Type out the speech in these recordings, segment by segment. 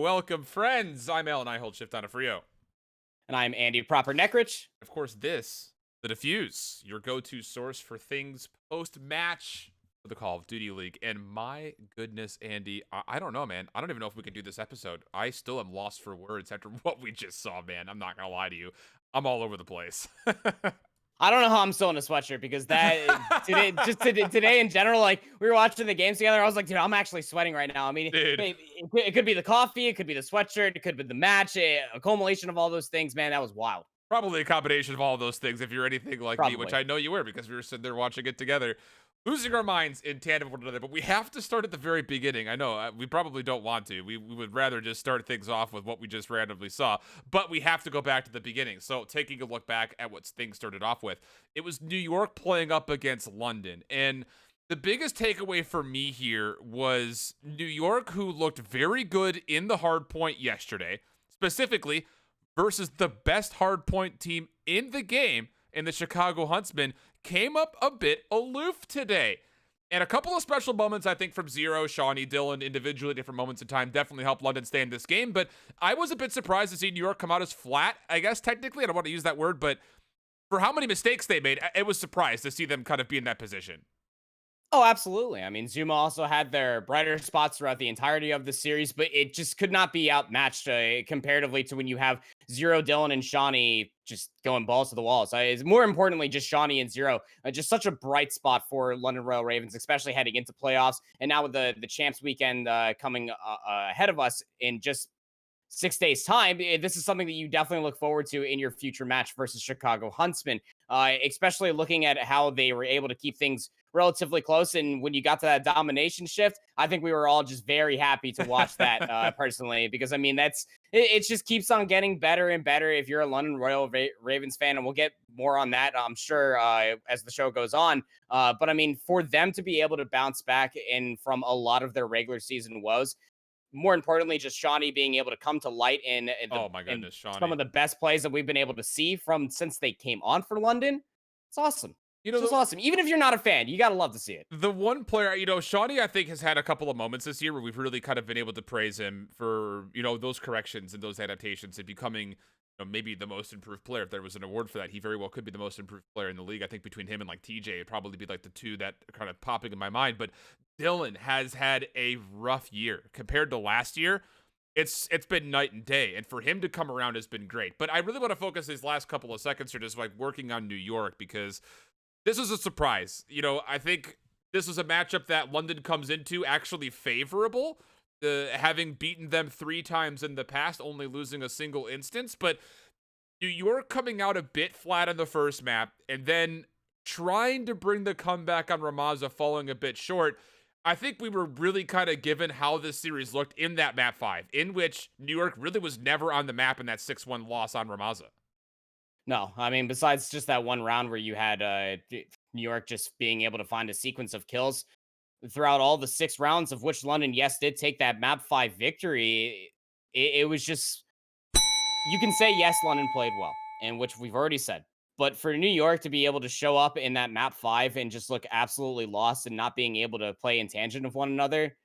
welcome, friends. I'm Al, and I hold shift on it for you. And I'm Andy Proper Neckrich. Of course, this, the Defuse, your go-to source for things post-match for the Call of Duty League. And my goodness, Andy, I don't know, man. I don't even know if we can do this episode. I still am lost for words after what we just saw, man. I'm not going to lie to you. I'm all over the place. I don't know how I'm still in a sweatshirt because today in general, like we were watching the games together. I was like, dude, I'm actually sweating right now. I mean, Dude. it could be the coffee, it could be the sweatshirt, it could be the match, a culmination of all those things. Man, that was wild. Probably a combination of all of those things if you're anything like me, which I know you were because we were sitting there watching it together, losing our minds in tandem with one another. But we have to start at the very beginning. I know we probably don't want to. We would rather just start things off with what we just randomly saw, but we have to go back to the beginning. So taking a look back at what things started off with, it was New York playing up against London. And the biggest takeaway for me here was New York, who looked very good in the hard point yesterday, specifically versus the best hardpoint team in the game, in the Chicago Huntsmen, came up a bit aloof today. And a couple of special moments, I think, from Zero, Shawnee, Dylan, individually, different moments in time, definitely helped London stay in this game. But I was a bit surprised to see New York come out as flat, I guess, technically. I don't want to use that word, but for how many mistakes they made, it was surprised to see them kind of be in that position. Oh, absolutely. I mean, Zuma also had their brighter spots throughout the entirety of the series, but it just could not be outmatched comparatively to when you have Zero, Dylan, and Shawnee just going balls to the walls. It's more importantly, just Shawnee and Zero, just such a bright spot for London Royal Ravens, especially heading into playoffs. And now with the champs weekend coming ahead of us in just 6 days time, this is something that you definitely look forward to in your future match versus Chicago Huntsmen, especially looking at how they were able to keep things relatively close. And when you got to that domination shift, I think we were all just very happy to watch that personally, because I mean, it just keeps on getting better and better if you're a London Royal Ravens fan. And we'll get more on that, I'm sure, as the show goes on. But I mean, for them to be able to bounce back in from a lot of their regular season woes, more importantly, just Shawnee being able to come to light in Oh my goodness, Shawnee. some of the best plays that we've been able to see from since they came on for London. It's awesome. It's just awesome. Even if you're not a fan, you got to love to see it. The one player, Shawnee, I think, has had a couple of moments this year where we've really kind of been able to praise him for, those corrections and those adaptations and becoming maybe the most improved player. If there was an award for that, he very well could be the most improved player in the league. I think between him and like TJ, it'd probably be like the two that are kind of popping in my mind. But Dylan has had a rough year compared to last year. It's been night and day, and for him to come around has been great. But I really want to focus these last couple of seconds here just like working on New York, because this was a surprise. I think this was a matchup that London comes into actually favorable, having beaten them 3 times in the past, only losing a single instance. But New York coming out a bit flat on the first map, and then trying to bring the comeback on Ramaza, falling a bit short. I think we were really kind of given how this series looked in that map 5, in which New York really was never on the map in that 6-1 loss on Ramaza. No, I mean, besides just that one round where you had New York just being able to find a sequence of kills throughout all the 6 rounds, of which London, yes, did take that map 5 victory. It was just, you can say, yes, London played well, and which we've already said. But for New York to be able to show up in that map 5 and just look absolutely lost and not being able to play in tangent of one another,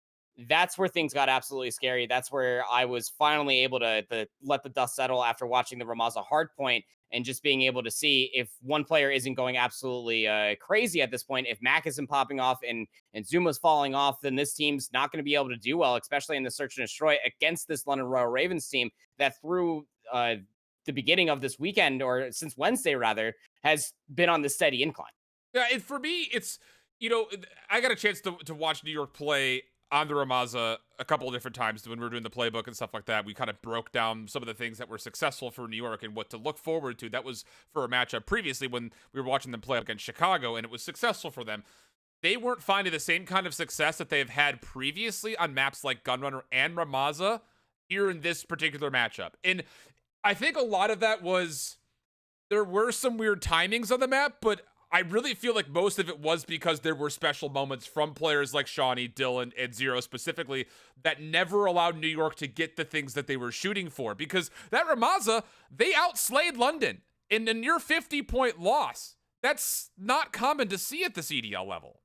that's where things got absolutely scary. That's where I was finally able to let the dust settle after watching the Ramaza hardpoint and just being able to see if one player isn't going absolutely crazy at this point, if Mac isn't popping off and Zuma's falling off, then this team's not going to be able to do well, especially in the search and destroy against this London Royal Ravens team that through the beginning of this weekend, or since Wednesday rather, has been on the steady incline. Yeah, and for me, it's, I got a chance to watch New York play on the Ramaza a couple of different times when we were doing the playbook and stuff like that. We kind of broke down some of the things that were successful for New York and what to look forward to. That was for a matchup previously when we were watching them play against Chicago, and it was successful for them. They weren't finding the same kind of success that they've had previously on maps like Gunrunner and Ramaza here in this particular matchup. And I think a lot of that was, there were some weird timings on the map, but I really feel like most of it was because there were special moments from players like Shawnee, Dylan, and Zero specifically that never allowed New York to get the things that they were shooting for. Because that Ramaza, they outslayed London in a near 50-point loss. That's not common to see at the CDL level.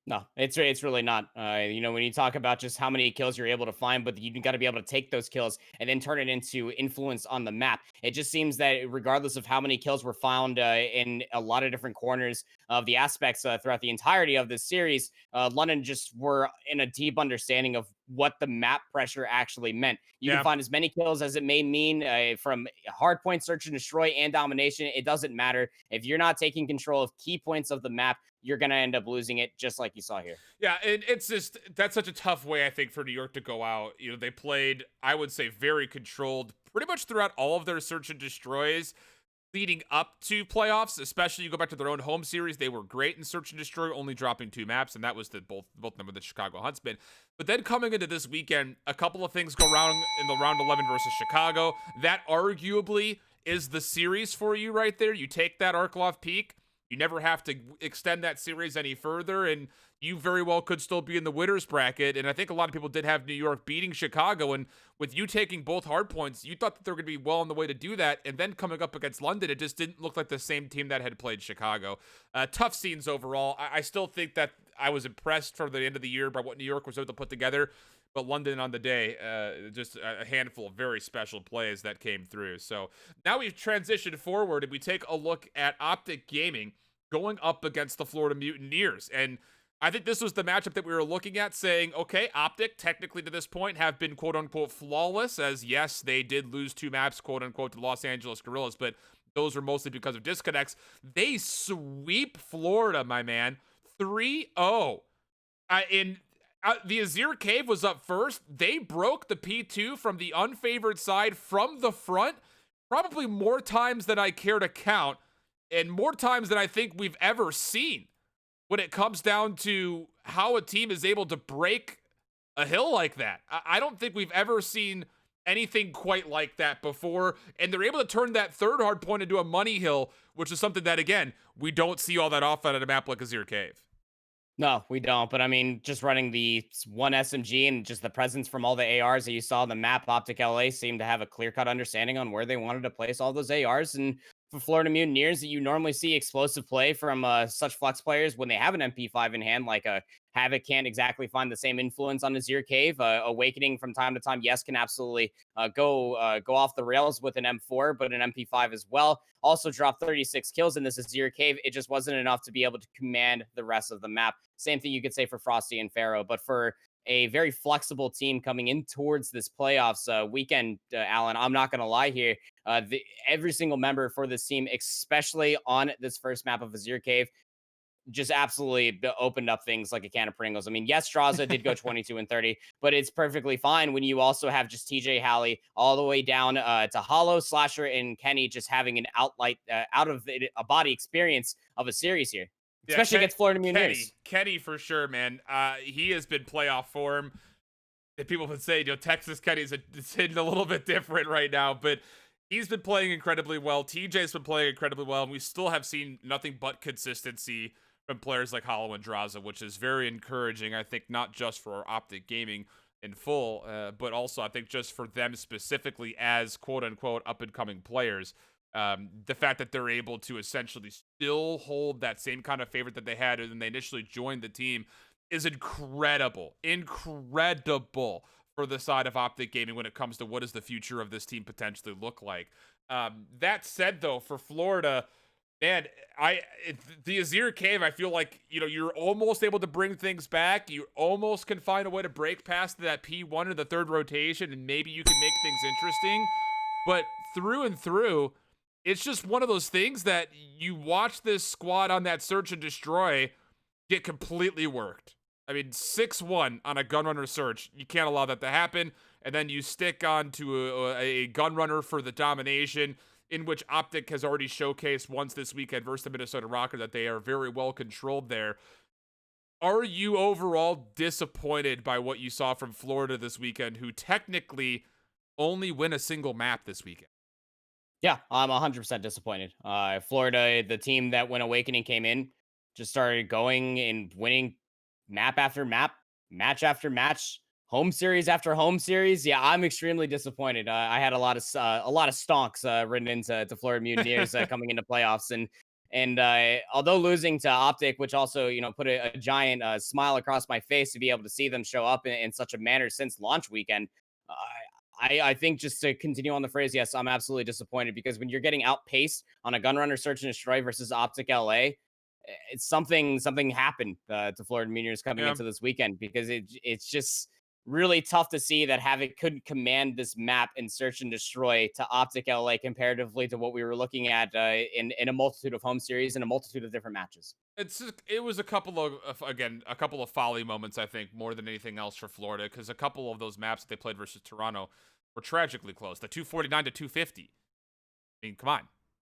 No, it's really not. When you talk about just how many kills you're able to find, but you got to be able to take those kills and then turn it into influence on the map. It just seems that regardless of how many kills were found in a lot of different corners of the aspects throughout the entirety of this series, London just were in a deep understanding of what the map pressure actually meant. You can Yeah. find as many kills as it may mean from hard point search and destroy and domination. It doesn't matter if you're not taking control of key points of the map, you're going to end up losing it just like you saw here. Yeah, and it's just that's such a tough way I think for New York to go out. You know, they played, I would say, very controlled pretty much throughout all of their search and destroys leading up to playoffs, especially you go back to their own home series, they were great in search and destroy, only dropping 2 maps, and that was the both them with the Chicago Huntsmen. But then coming into this weekend, a couple of things go wrong in the round 11 versus Chicago. That arguably is the series for you right there. You take that Arklov peak, you never have to extend that series any further, and you very well could still be in the winners bracket. And I think a lot of people did have New York beating Chicago, and with you taking both hard points, you thought that they were going to be well on the way to do that. And then coming up against London, it just didn't look like the same team that had played Chicago. Tough scenes overall. I still think that I was impressed for the end of the year by what New York was able to put together. But London on the day, just a handful of very special plays that came through. So now we've transitioned forward and we take a look at Optic Gaming going up against the Florida Mutineers. And I think this was the matchup that we were looking at, saying, okay, Optic, technically to this point, have been quote-unquote flawless, as yes, they did lose 2 maps, quote-unquote, to Los Angeles Guerrillas, but those were mostly because of disconnects. They sweep Florida, my man, 3-0. The Azir Cave was up first. They broke the P2 from the unfavored side from the front, probably more times than I care to count, and more times than I think we've ever seen when it comes down to how a team is able to break a hill like that. I don't think we've ever seen anything quite like that before, and they're able to turn that third hard point into a money hill, which is something that, again, we don't see all that often at a map like Azir Cave. No, we don't. But I mean, just running the one SMG and just the presence from all the ARs that you saw on the map, Optic LA seemed to have a clear cut understanding on where they wanted to place all those ARs. And for Florida Mutineers, that you normally see explosive play from such flex players when they have an MP5 in hand, like a Havoc can't exactly find the same influence on Azir Cave. Awakening from time to time, yes, can absolutely go off the rails with an M4, but an MP5 as well. Also dropped 36 kills in this Azir Cave. It just wasn't enough to be able to command the rest of the map. Same thing you could say for Frosty and Pharaoh, but for a very flexible team coming in towards this playoffs weekend, Alan, I'm not going to lie here. Every single member for this team, especially on this first map of Azir Cave, just absolutely opened up things like a can of Pringles. I mean, yes, Straza did go 22 and 30, but it's perfectly fine when you also have just TJ Halley all the way down to Hollow, Slasher, and Kenny just having an out of a body experience of a series here, Yeah, especially against Florida Mutineers. Kenny for sure, man. He has been playoff form. And people would say, Texas Kenny's hitting a little bit different right now, but he's been playing incredibly well. TJ's been playing incredibly well, and we still have seen nothing but consistency from players like Hollow and Draza, which is very encouraging, I think, not just for Optic Gaming in full, but also I think just for them specifically as quote-unquote up-and-coming players. The fact that they're able to essentially still hold that same kind of favorite that they had when they initially joined the team is incredible for the side of Optic Gaming when it comes to what does the future of this team potentially look like. That said, though, for Florida, man, the Azir Cave, I feel like, you're almost able to bring things back. You almost can find a way to break past that P1 in the third rotation, and maybe you can make things interesting. But through and through, it's just one of those things that you watch this squad on that search and destroy get completely worked. I mean, 6-1 on a gunrunner search. You can't allow that to happen. And then you stick on to a gunrunner for the domination, in which Optic has already showcased once this weekend versus the Minnesota Rocker that they are very well controlled there. Are you overall disappointed by what you saw from Florida this weekend, who technically only win a single map this weekend? Yeah, I'm 100% disappointed. Florida, the team that when Awakening came in, just started going and winning map after map, match after match, home series after home series. Yeah, I'm extremely disappointed. I had a lot of stonks written into Florida Mutineers coming into playoffs, and And although losing to Optic, which also, put a giant smile across my face to be able to see them show up in such a manner since launch weekend, uh, I think just to continue on the phrase, yes, I'm absolutely disappointed because when you're getting outpaced on a Gunrunner Search and Destroy versus Optic LA, it's something happened to Florida Meteors coming Yeah. into this weekend because it's just really tough to see that Havoc couldn't command this map and search and destroy to Optic LA comparatively to what we were looking at in a multitude of home series and a multitude of different matches. It was a couple again, a couple of folly moments, I think, more than anything else for Florida, because a couple of those maps that they played versus Toronto were tragically close. The 249 to 250. I mean, come on.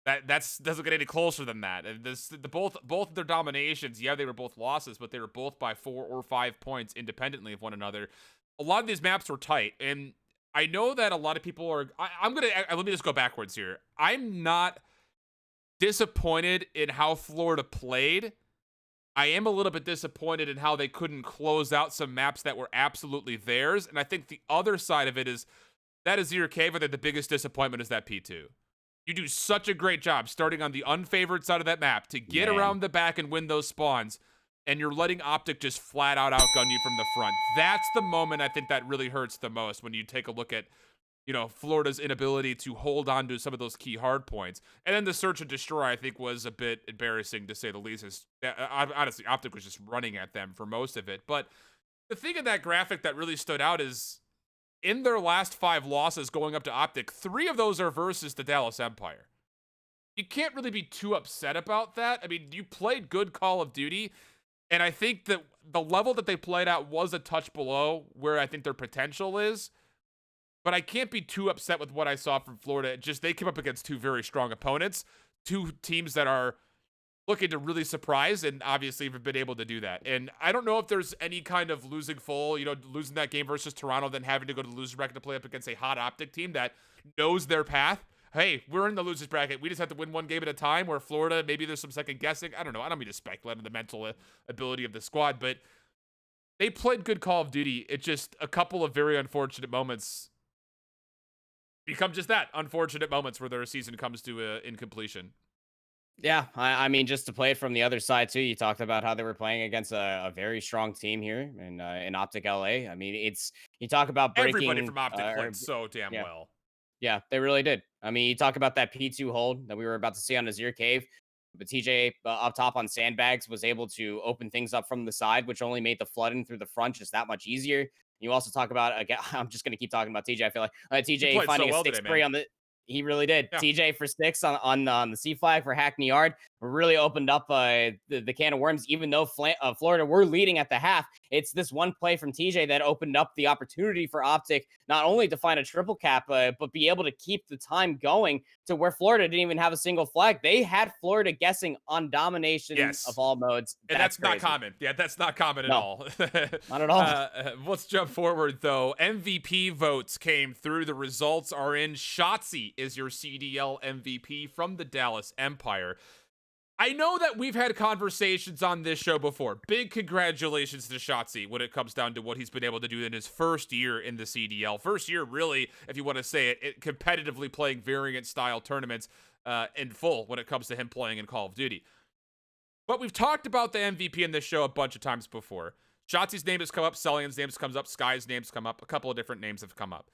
That's doesn't get any closer than that. And both of their dominations, yeah, they were both losses, but they were both by 4 or 5 points independently of one another. A lot of these maps were tight, and I know that a lot of people are. Let me just go backwards here. I'm not disappointed in how Florida played. I am a little bit disappointed in how they couldn't close out some maps that were absolutely theirs. And I think the other side of it is that Azir Cave, I think the biggest disappointment is that P2. You do such a great job starting on the unfavored side of that map to get around the back and win those spawns, and you're letting Optic just flat out outgun you from the front. That's the moment I think that really hurts the most when you take a look at, Florida's inability to hold on to some of those key hard points. And then the search and destroy, I think, was a bit embarrassing to say the least. Honestly, Optic was just running at them for most of it. But the thing in that graphic that really stood out is in their last 5 losses going up to Optic, 3 of those are versus the Dallas Empire. You can't really be too upset about that. I mean, you played good Call of Duty, and I think that the level that they played at was a touch below where I think their potential is. But I can't be too upset with what I saw from Florida. Just they came up against 2 very strong opponents, 2 teams that are looking to really surprise, and obviously have been able to do that. And I don't know if there's any kind of losing full, losing that game versus Toronto, then having to go to the loser's bracket to play up against a hot Optic team that knows their path. Hey, we're in the loser's bracket. We just have to win one game at a time, where Florida, maybe there's some second guessing. I don't know. I don't mean to speculate on the mental ability of the squad, but they played good Call of Duty. It's just a couple of very unfortunate moments become just that, unfortunate moments where their season comes to incompletion. Yeah, I mean, just to play it from the other side too. You talked about how they were playing against a very strong team here in Optic LA. I mean, you talk about Everybody breaking. from Optic played so damn Yeah, well. yeah, they really did. I mean, you talk about that P2 hold that we were about to see on Azir Cave, but TJ up top on sandbags was able to open things up from the side, which only made the flooding through the front just that much easier. You also talk about again. I'm just going to keep talking about TJ. I feel like He TJ played so finding a well stick today, spray man. on the. He really did. Yeah. TJ for sticks on the C flag for Hackney Yard really opened up the can of worms. Even though Florida were leading at the half, it's this one play from TJ that opened up the opportunity for Optic not only to find a triple cap, but be able to keep the time going to where Florida didn't even have a single flag. They had Florida guessing on domination of Yes. all modes. And That's that's not crazy. common. Yeah, that's not common at No, all. not at all. Let's jump forward, though. MVP votes came through. The results are in. Shotzi is your CDL MVP from the Dallas Empire. I know that we've had conversations on this show before. Big congratulations to Shotzi when it comes down to what he's been able to do in his first year in the CDL. First year, really, if you want to say it competitively playing variant-style tournaments in full when it comes to him playing in Call of Duty. But we've talked about the MVP in this show a bunch of times before. Shotzi's name has come up, Celian's name comes up, Sky's name's come up, a couple of different names have come up.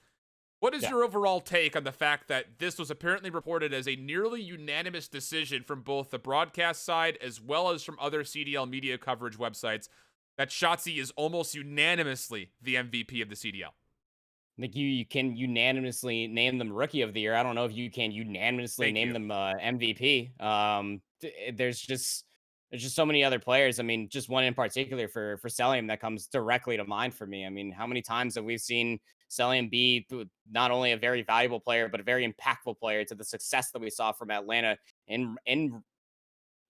What is Yeah. your overall take on the fact that this was apparently reported as a nearly unanimous decision from both the broadcast side as well as from other CDL media coverage websites that Shotzi is almost unanimously the MVP of the CDL? Like you can unanimously name them Rookie of the Year. I don't know if you can unanimously Thank name you. them MVP. There's just so many other players. I mean, just one in particular for Celium that comes directly to mind for me. I mean, how many times have we seen Celium be not only a very valuable player but a very impactful player to the success that we saw from Atlanta in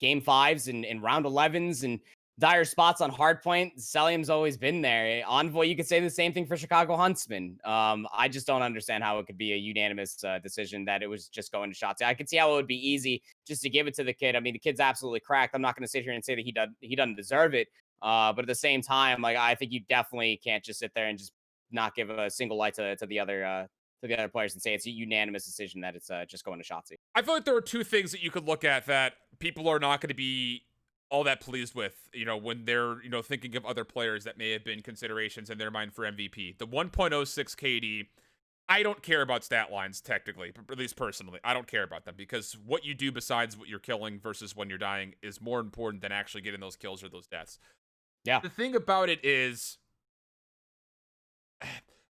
game fives and round 11s and dire spots on hardpoint. Celium's always been there. Envoy, you could say the same thing for Chicago Huntsmen. I just don't understand how it could be a unanimous decision that it was just going to Shotzi. I could see how it would be easy just to give it to the kid. I mean, the kid's absolutely cracked. I'm not going to sit here and say that he doesn't deserve it. But at the same time, like I think you definitely can't just sit there and just not give a single light to the other to the other players and say it's a unanimous decision that it's just going to Shotzi. I feel like there are two things that you could look at that people are not going to be all that pleased with, when they're, thinking of other players that may have been considerations in their mind for MVP. The 1.06 KD, I don't care about stat lines technically, at least personally. I don't care about them because what you do besides what you're killing versus when you're dying is more important than actually getting those kills or those deaths. Yeah. The thing about it is,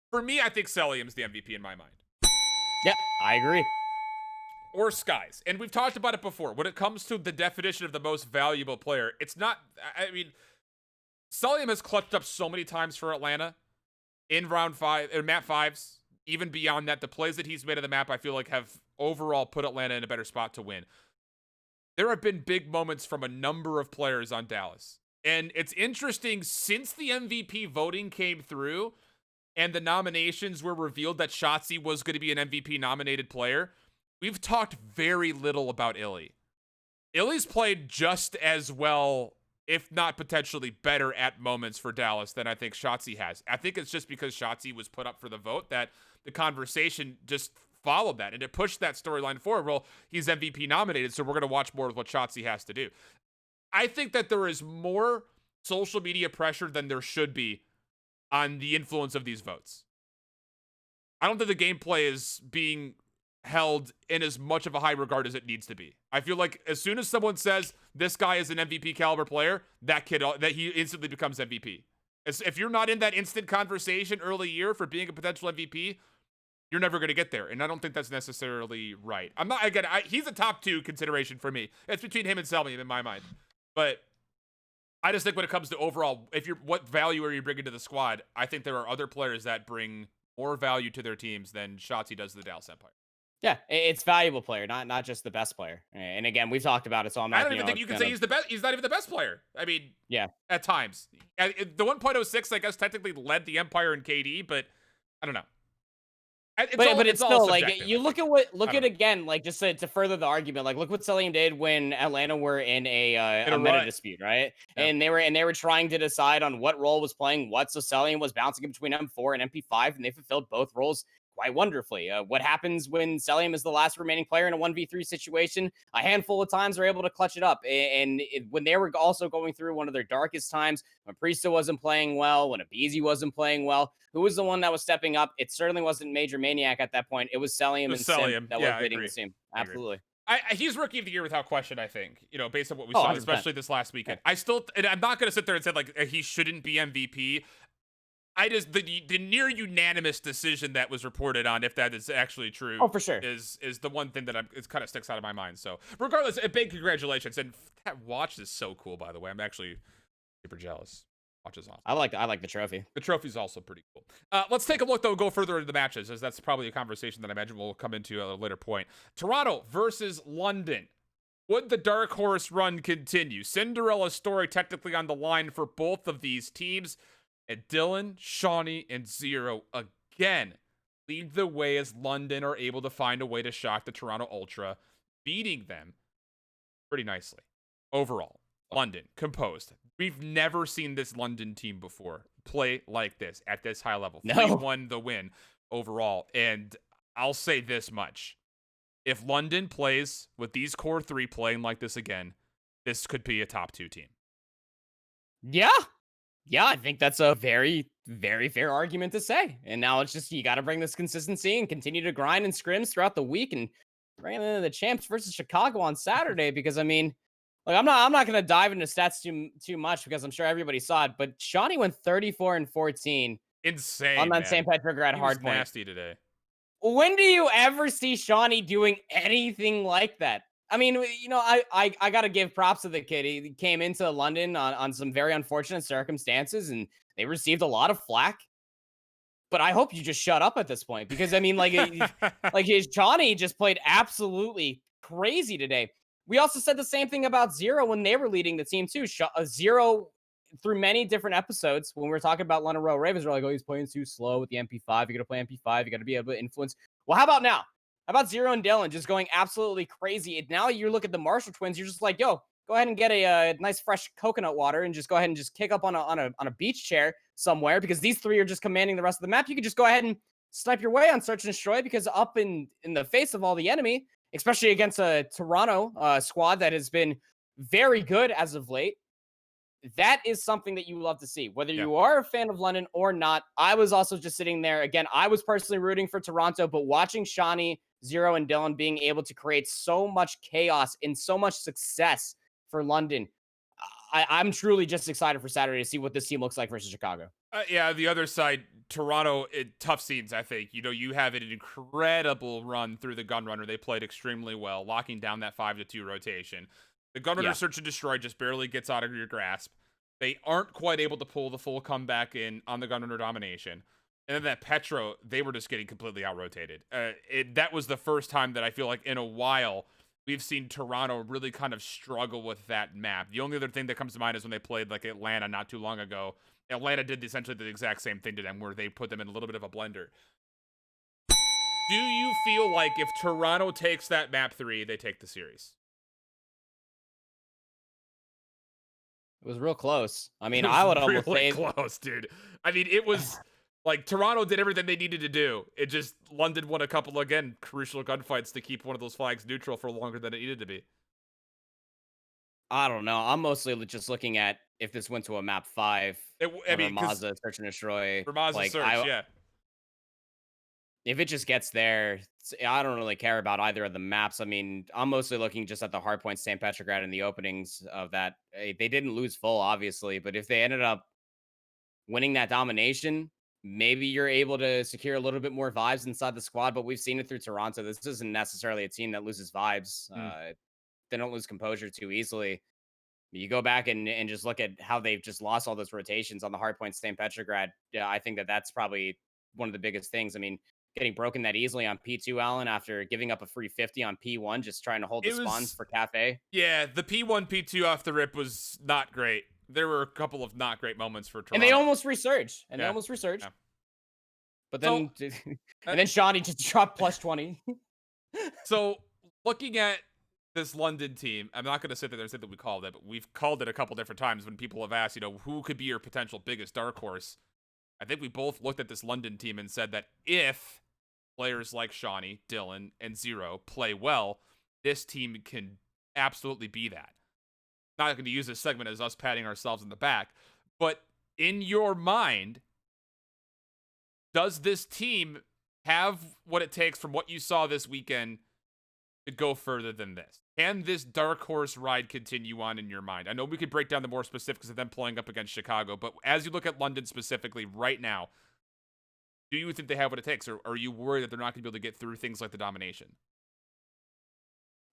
for me, I think Celium's the MVP in my mind. Yeah, I agree. Or Skies. And we've talked about it before. When it comes to the definition of the most valuable player, it's not, Celium has clutched up so many times for Atlanta in round 5, or map 5s. Even beyond that, the plays that he's made of the map, I feel like have overall put Atlanta in a better spot to win. There have been big moments from a number of players on Dallas. And it's interesting, since the MVP voting came through and the nominations were revealed that Shotzi was going to be an MVP nominated player, we've talked very little about Illy. Illy's played just as well, if not potentially better at moments for Dallas than I think Shotzi has. I think it's just because Shotzi was put up for the vote that the conversation just followed that, and it pushed that storyline forward. Well, he's MVP nominated, so we're going to watch more of what Shotzi has to do. I think that there is more social media pressure than there should be on the influence of these votes. I don't think the gameplay is being held in as much of a high regard as it needs to be. I feel like as soon as someone says this guy is an MVP caliber player, that he instantly becomes MVP. If you're not in that instant conversation early year for being a potential MVP, you're never going to get there. And I don't think that's necessarily right. He's a top 2 consideration for me. It's between him and Selmy in my mind. But I just think when it comes to overall, what value are you bringing to the squad? I think there are other players that bring more value to their teams than Shotzi does to the Dallas Empire. Yeah, it's valuable player, not just the best player. And again, we've talked about it, so I'm not. I don't even think you can say he's the best. He's not even the best player. I mean, yeah, at times, the 1.06, I guess, technically led the Empire in KD, but I don't know. But it's still like you look at again, like just to further the argument, like look what Celium did when Atlanta were in a meta dispute, right? Yeah. And they were trying to decide on what role was playing what. So Celium was bouncing in between M4 and MP5, and they fulfilled both roles quite wonderfully. What happens when Celium is the last remaining player in a 1v3 situation? A handful of times they're able to clutch it up. And when they were also going through one of their darkest times, when Priesta wasn't playing well, when Abizi wasn't playing well, who was the one that was stepping up? It certainly wasn't Major Maniac at that point. It was Celium and Sim that was leading the team. Absolutely. He's rookie of the year without question, I think, based on what we saw, 100%. Especially this last weekend. And I'm not going to sit there and say like he shouldn't be MVP. The near unanimous decision that was reported on, if that is actually true, for sure, is the one thing that it kind of sticks out of my mind. So regardless, a big congratulations, and that watch is so cool. By the way, I'm actually super jealous. Watch is awesome. I like the trophy. The trophy's also pretty cool. Let's take a look though. Go further into the matches, as that's probably a conversation that I imagine we'll come into at a later point. Toronto versus London. Would the dark horse run continue? Cinderella story technically on the line for both of these teams. And Dylan, Shawnee, and Zero again lead the way as London are able to find a way to shock the Toronto Ultra, beating them pretty nicely. Overall, London, composed. We've never seen this London team before play like this at this high level. No. 3-1 the win overall. And I'll say this much. If London plays with these core 3 playing like this again, this could be a top 2 team. Yeah. Yeah, I think that's a very, very fair argument to say. And now it's just, you got to bring this consistency and continue to grind and scrims throughout the week and bring it into the champs versus Chicago on Saturday. Because I mean, like I'm not going to dive into stats too much because I'm sure everybody saw it, but Shawnee went 34-14. Insane. On that St. Petrograd hardpoint. Nasty today. When do you ever see Shawnee doing anything like that? I mean, I got to give props to the kid. He came into London on some very unfortunate circumstances, and they received a lot of flack. But I hope you just shut up at this point, because, I mean, like his Shawnee just played absolutely crazy today. We also said the same thing about Zero when they were leading the team, too. Zero, through many different episodes, when we were talking about London Royal Ravens, we're like, oh, he's playing too slow with the MP5. You got to play MP5. You got to be able to influence. Well, how about now? How about Zero and Dylan just going absolutely crazy? And now you look at the Marshall twins, you're just like, yo, go ahead and get a nice fresh coconut water and just go ahead and just kick up on a beach chair somewhere, because these 3 are just commanding the rest of the map. You could just go ahead and snipe your way on search and destroy, because up in the face of all the enemy, especially against a Toronto squad that has been very good as of late, that is something that you love to see. Whether Yeah. you are a fan of London or not, I was also just sitting there. Again, I was personally rooting for Toronto, but watching Shawnee, Zero, and Dylan being able to create so much chaos and so much success for London, I'm truly just excited for Saturday to see what this team looks like versus Chicago. Yeah, the other side, Toronto, tough scenes, I think. You have an incredible run through the Gunrunner. They played extremely well, locking down that 5-2 rotation. The Gunrunner Yeah. Search and Destroy just barely gets out of your grasp. They aren't quite able to pull the full comeback in on the Gunrunner domination. And then that Petro, they were just getting completely out-rotated. That was the first time that I feel like in a while we've seen Toronto really kind of struggle with that map. The only other thing that comes to mind is when they played like Atlanta not too long ago. Atlanta did essentially the exact same thing to them, where they put them in a little bit of a blender. Do you feel like if Toronto takes that map 3, they take the series? It was real close. I mean, It I was would almost really say close, dude. I mean, it was like Toronto did everything they needed to do. It just London won a couple, again, crucial gunfights to keep one of those flags neutral for longer than it needed to be. I don't know. I'm mostly just looking at if this went to a map 5 I on mean, because Mazda Search and Destroy. for Mazda Like, Search, yeah. if it just gets there, I don't really care about either of the maps. I mean, I'm mostly looking just at the hardpoint St. Petrograd and the openings of that. They didn't lose full, obviously, but if they ended up winning that domination, maybe you're able to secure a little bit more vibes inside the squad. But we've seen it through Toronto. This isn't necessarily a team that loses vibes. Mm. They don't lose composure too easily. You go back and just look at how they've just lost all those rotations on the hardpoint St. Petrograd. Yeah, I think that's probably one of the biggest things. I mean, getting broken that easily on P2, Allen, after giving up a free 50 on P1, just trying to hold the It spawns was, for Cafe. yeah, the P1, P2 off the rip was not great. There were a couple of not great moments for Toronto. And they almost resurged. Yeah. Yeah. But So, then, and then Shawnee just dropped plus 20. So, looking at this London team, I'm not going to sit there and say that we called it, but we've called it a couple different times when people have asked, who could be your potential biggest dark horse. I think we both looked at this London team and said that if players like Shawnee, Dylan, and Zero play well, this team can absolutely be that. Not going to use this segment as us patting ourselves in the back, but in your mind, does this team have what it takes from what you saw this weekend to go further than this? Can this dark horse ride continue on in your mind? I know we could break down the more specifics of them playing up against Chicago, but as you look at London specifically right now, do you think they have what it takes, or are you worried that they're not going to be able to get through things like the domination?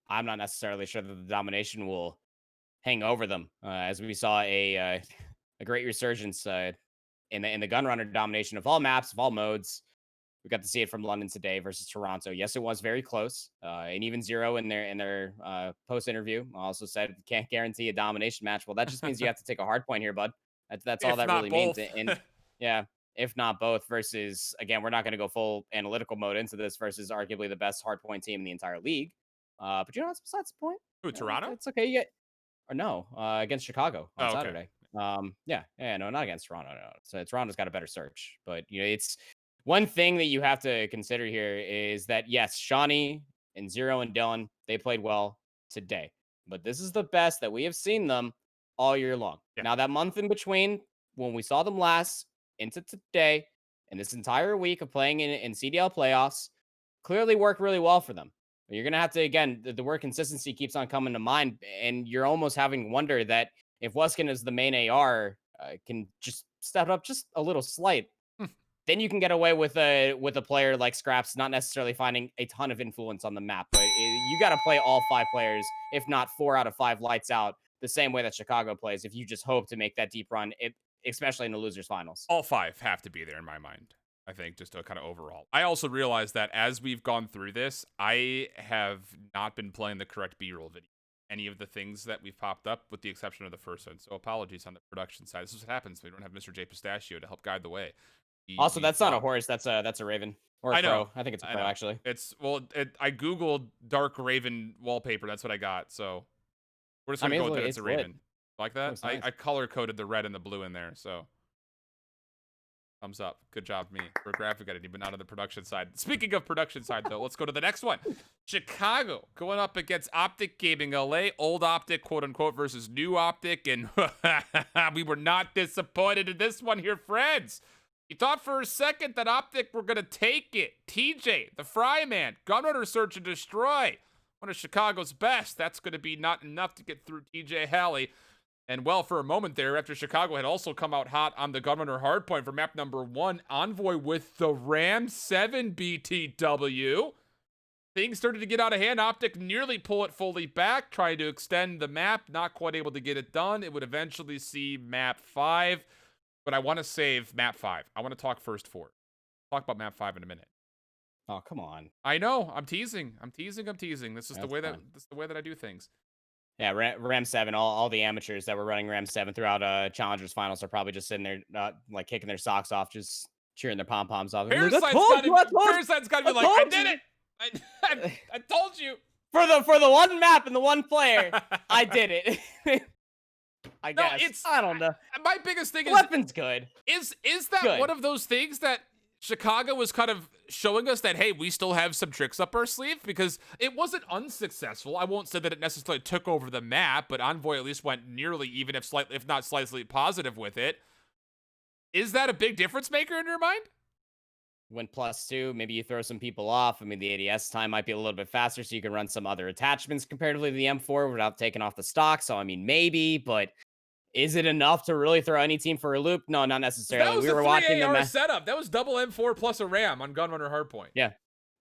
I'm not necessarily sure that the domination will hang over them, as we saw a great resurgence in the gunrunner domination of all maps, of all modes. We got to see it from London today versus Toronto. Yes, it was very close, and even Zero in their post interview also said can't guarantee a domination match. Well, that just means you have to take a hard point here, bud. That's all If that not really both. means. And yeah, if not both. Versus again, we're not going to go full analytical mode into this versus arguably the best hard point team in the entire league. But that's besides the point. Who, Toronto? It's okay. You get or no against Chicago on Oh, okay. Saturday. Yeah, no, not against Toronto. No, so Toronto's got a better search, but it's one thing that you have to consider here is that yes, Shawnee and Zero and Dylan, they played well today, but this is the best that we have seen them all year long. Yeah. Now that month in between when we saw them last into today and this entire week of playing in CDL playoffs clearly worked really well for them. You're going to have to, again, the word consistency keeps on coming to mind. And you're almost having wonder that if Weskin is the main AR, can just step up just a little slight, then you can get away with a player like Scraps not necessarily finding a ton of influence on the map. But you got to play all 5 players, if not 4 out of 5 lights out, the same way that Chicago plays if you just hope to make that deep run, especially in the losers finals. All 5 have to be there in my mind, I think, just to kind of overall. I also realize that as we've gone through this, I have not been playing the correct B-roll video. Any of the things that we've popped up, with the exception of the first one. So apologies on the production side. This is what happens when we don't have Mr. J Pistachio to help guide the way. Also, that's not a horse. That's a raven or a I know. crow. I think it's a crow, actually. I googled dark raven wallpaper. That's what I got. So we're just gonna go with that. It's a raven. Lit. Like that. Nice. I color coded the red and the blue in there. So Thumbs up. Good job, me. We're graphic editing, but not on the production side. Speaking of production side, though, let's go to the next one. Chicago going up against Optic Gaming LA. Old Optic, quote unquote, versus new Optic. And we were not disappointed in this one here, friends. You thought for a second that Optic were going to take it. TJ, the Fryman, Gunrunner Search and Destroy. One of Chicago's best. That's going to be not enough to get through TJ Halley. And well, for a moment there, after Chicago had also come out hot on the Gunrunner hardpoint for map number 1, Envoy with the Ram 7 BTW. Things started to get out of hand. Optic nearly pull it fully back, trying to extend the map, not quite able to get it done. It would eventually see map 5, but I want to save map 5. I want to talk first 4. Talk about map 5 in a minute. Oh, come on. I know. I'm teasing. This is That's the way fine. this is the way that I do things. Yeah, Ram 7, all the amateurs that were running Ram 7 throughout Challengers Finals are probably just sitting there, like, kicking their socks off, just cheering their pom-poms off. Parasite's got to be like, I did it! I told you! For the one map and the one player, I did it. I guess. I don't know. My biggest thing Weapon's good. Is that good. One of those things that Chicago was kind of showing us that, hey, we still have some tricks up our sleeve? Because it wasn't unsuccessful. I won't say that it necessarily took over the map, but Envoy at least went nearly even, if not slightly positive with it. Is that a big difference maker in your mind? When +2, maybe you throw some people off. I mean, the ADS time might be a little bit faster, so you can run some other attachments comparatively to the M4 without taking off the stock. So, I mean, maybe, but is it enough to really throw any team for a loop? No, not necessarily. That was we were watching the setup. That was double M4 plus a RAM on Gunrunner Hardpoint. Yeah.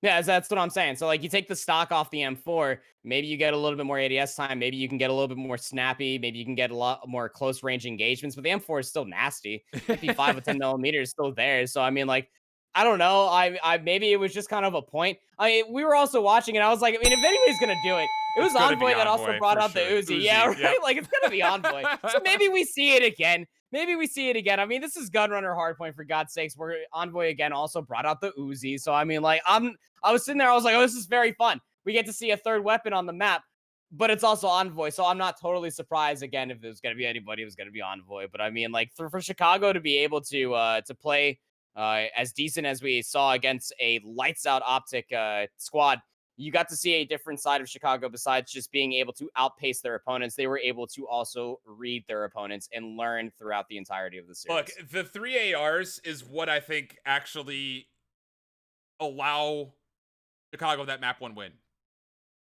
Yeah, that's what I'm saying. So, like, you take the stock off the M4, maybe you get a little bit more ADS time. Maybe you can get a little bit more snappy. Maybe you can get a lot more close range engagements. But the M4 is still nasty. 55 with 10 millimeters still there. So, I mean, like, I don't know. I maybe it was just kind of a point. I mean, we were also watching, and I was like, I mean, if anybody's gonna do it, it was Envoy that also brought out the Uzi. Yeah, right. Yep. Like, it's gonna be Envoy. So maybe we see it again. I mean, this is Gunrunner Hardpoint, for God's sakes. Where Envoy again also brought out the Uzi. So I mean, like, I was sitting there, I was like, oh, this is very fun. We get to see a third weapon on the map, but it's also Envoy. So I'm not totally surprised again if there's gonna be anybody, it was gonna be Envoy. But I mean, like, for Chicago to be able to play as decent as we saw against a lights out Optic squad, you got to see a different side of Chicago. Besides just being able to outpace their opponents, they were able to also read their opponents and learn throughout the entirety of the series. Look, the 3 ARs is what I think actually allow Chicago that map 1 win.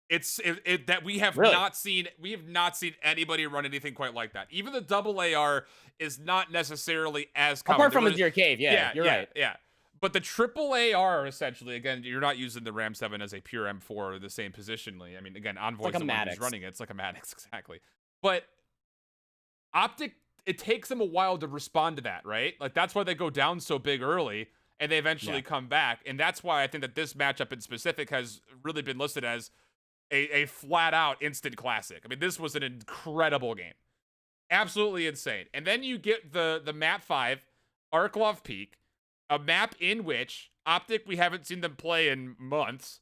It's that we have not seen anybody run anything quite like that. Even the double AR is not necessarily as common. Apart from the Deer Cave, you're right. Yeah. But the triple AR, essentially, again, you're not using the Ram 7 as a pure M4 the same positionally. I mean, again, Envoy's the one who's running it. It's like a Maddox, exactly. But Optic, it takes them a while to respond to that, right? Like, that's why they go down so big early, and they eventually come back. And that's why I think that this matchup in specific has really been listed as a flat-out instant classic. I mean, this was an incredible game. Absolutely insane. And then you get the map 5, Arklov Peak, a map in which Optic, we haven't seen them play in months,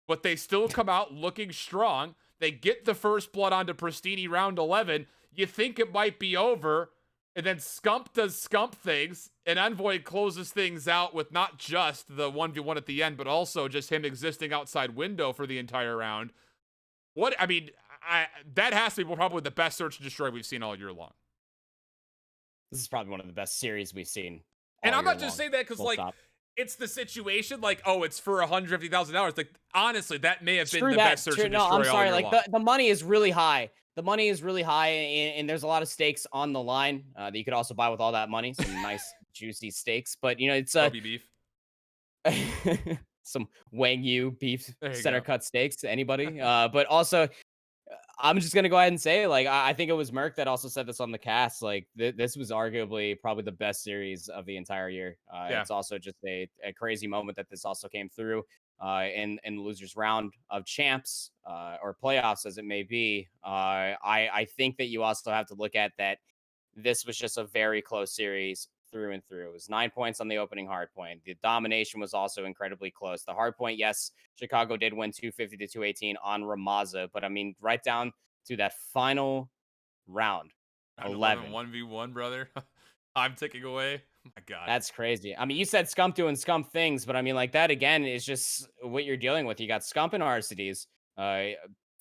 but they still come out looking strong. They get the first blood onto Pristini round 11. You think it might be over, and then Scump does Scump things, and Envoy closes things out with not just the 1v1 at the end, but also just him existing outside window for the entire round. That has to be probably the best search and destroy we've seen all year long. This is probably one of the best series we've seen. And I'm not just saying that because, like, it's the situation, like, oh, it's for $150,000. Like, honestly, that may have been the best search and destroy. No, I'm sorry. Like, the money is really high. The money is really high, and there's a lot of stakes on the line that you could also buy with all that money. Some nice, juicy steaks. But, you know, it's Kobe beef. Some Wagyu beef center cut steaks to anybody. But also, I'm just gonna go ahead and say, like, I think it was Merc that also said this on the cast. Like, this was arguably probably the best series of the entire year. It's also just a crazy moment that this also came through in the losers round of champs or playoffs, as it may be. I think that you also have to look at that. This was just a very close series through and through. It was 9 points on the opening hard point. The domination was also incredibly close. The hard point, yes, Chicago did win 250 to 218 on Ramaza, but I mean, right down to that final round, 11. 1v1, brother. I'm taking away. My God. That's crazy. I mean, you said Scump doing Scump things, but I mean, like that again is just what you're dealing with. You got Scump and RCDs, uh,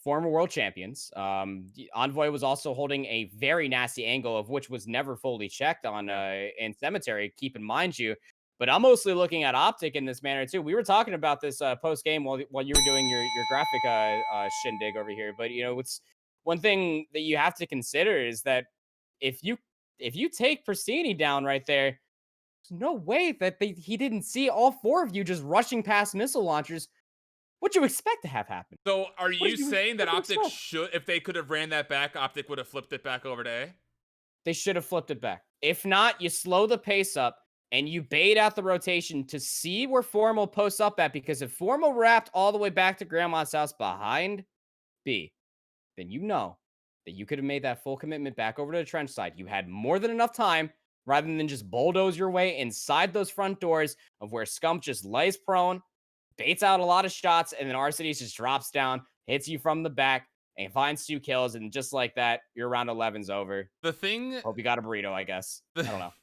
former world champions. Envoy was also holding a very nasty angle, of which was never fully checked on Yeah. in Cemetery. Keep in mind you, but I'm mostly looking at Optic in this manner too. We were talking about this post game while you were doing your graphic shindig over here. But you know, what's one thing that you have to consider is that if you if you take Pristini down right there, there's no way that he didn't see all four of you just rushing past missile launchers. What you expect to have happen? So are you saying that What do you Optic expect? should, if they could have ran that back, Optic would have flipped it back over to A? They should have flipped it back. If not, you slow the pace up and you bait out the rotation to see where Formal posts up at. Because if Formal wrapped all the way back to Grandma's house behind B, then you know that you could have made that full commitment back over to the trench side. You had more than enough time rather than just bulldoze your way inside those front doors of where Scump just lays prone, baits out a lot of shots, and then Arcades just drops down, hits you from the back, and finds 2 kills. And just like that, your round 11's over. The thing Hope you got a burrito, I guess. the, I don't know.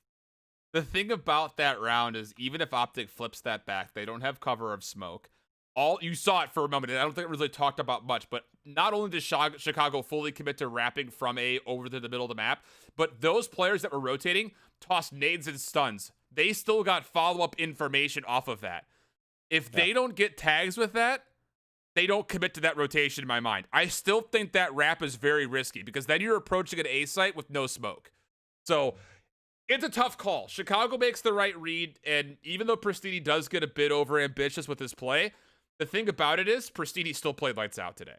the thing about that round is even if Optic flips that back, they don't have cover of smoke. All you saw it for a moment, and I don't think it really talked about much, but not only does Chicago fully commit to wrapping from A over to the middle of the map, but those players that were rotating tossed nades and stuns. They still got follow-up information off of that. If Yeah. they don't get tags with that, they don't commit to that rotation in my mind. I still think that wrap is very risky because then you're approaching an A site with no smoke. So it's a tough call. Chicago makes the right read, and even though Pristini does get a bit over ambitious with his play, the thing about it is Pristini still played lights out today.